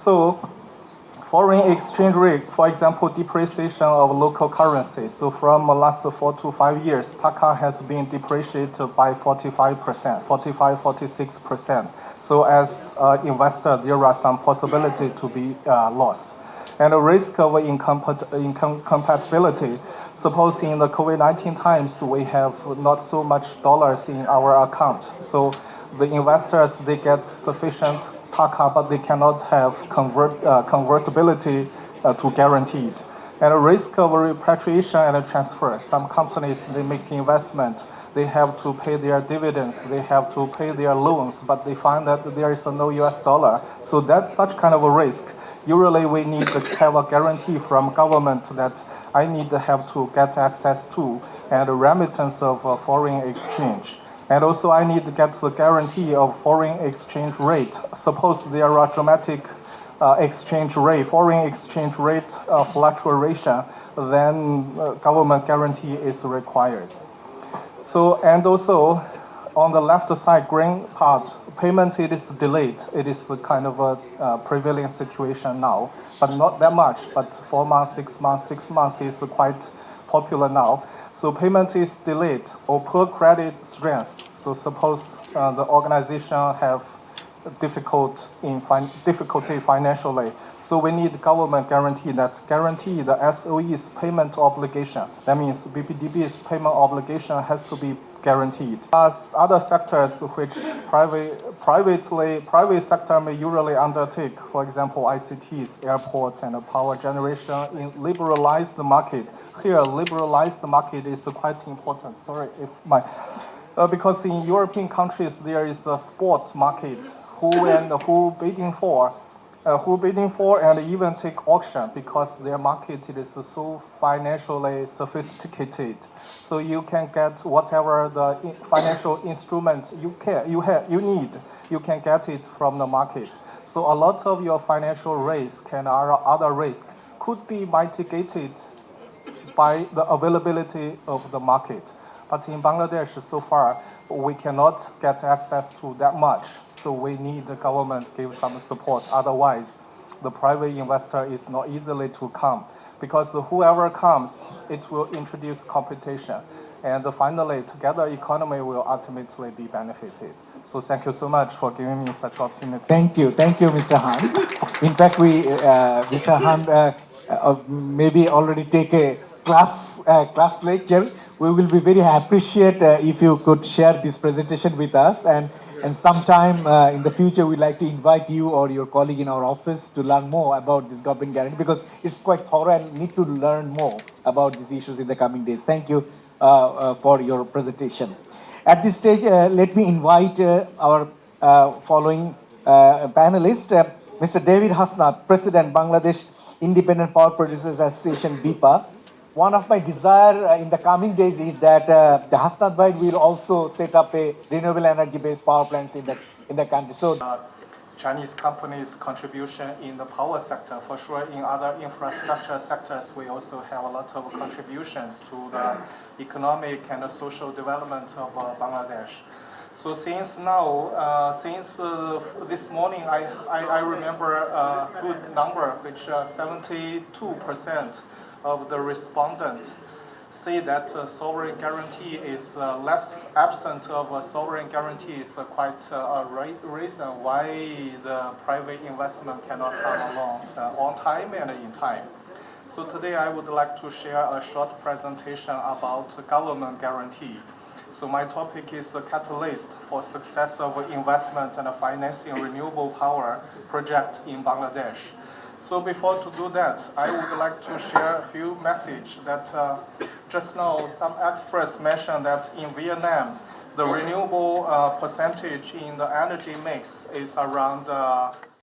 So foreign exchange rate, for example, depreciation of local currency. So from the last 4 to 5 years, Taka has been depreciated by 45%, 45, 46%. So as an investor, there are some possibility to be lost. And the risk of incompatibility. Suppose in the COVID-19 times, we have not so much dollars in our account. So the investors, they get sufficient Taka, but they cannot have convertibility to guaranteed. And a risk of repatriation and transfer. Some companies, they make investment, they have to pay their dividends, they have to pay their loans, but they find that there is no US dollar. So that's such kind of a risk. Usually we need to have a guarantee from government that I need to have to get access to and remittance of foreign exchange. And also I need to get the guarantee of foreign exchange rate. Suppose there are dramatic foreign exchange rate fluctuation, then government guarantee is required. So, and also on the left side, green part, payment it is delayed. It is a kind of a prevailing situation now, but not that much. But 4 months, 6 months, 6 months is quite popular now. So payment is delayed or poor credit strength. So suppose the organization have difficulty financially. So we need government guarantee the SOE's payment obligation. That means BPDB's payment obligation has to be guaranteed. As other sectors which private sector may usually undertake, for example, ICTs, airports, and power generation in liberalized market. Here, liberalized market is quite important. Sorry if because in European countries there is a sport market who bidding for and even take auction because their market is so financially sophisticated. So you can get whatever the financial instrument you need, you can get it from the market. So a lot of your financial risk and other risk could be mitigated by the availability of the market. But in Bangladesh, so far, we cannot get access to that much. So we need the government to give some support. Otherwise, the private investor is not easily to come. Because whoever comes, it will introduce competition. And finally, together, economy will ultimately be benefited. So thank you so much for giving me such opportunity. Thank you, Mr. Han. In fact, Mr. Han maybe already take a class lecture. We will be very appreciate if you could share this presentation with us, and sometime in the future we'd like to invite you or your colleague in our office to learn more about this government guarantee, because it's quite thorough and need to learn more about these issues in the coming days. Thank you for your presentation. At this stage, let me invite our following panelist, Mr. David Hasnath, President, Bangladesh Independent Power Producers Association, BIPA. One of my desire in the coming days is that the Hasnath Bhai will also set up a renewable energy-based power plants in the country. So Chinese companies' contribution in the power sector, for sure in other infrastructure sectors, we also have a lot of contributions to the economic and social development of Bangladesh. So since this morning, I remember a good number, which 72% of the respondents say that sovereign guarantee is less absent of a sovereign guarantee is quite a reason why the private investment cannot come along on time and in time. So today I would like to share a short presentation about government guarantee. So my topic is a catalyst for success of investment and financing renewable power project in Bangladesh. So before to do that, I would like to share a few messages that just now some experts mentioned that in Vietnam, the renewable percentage in the energy mix is around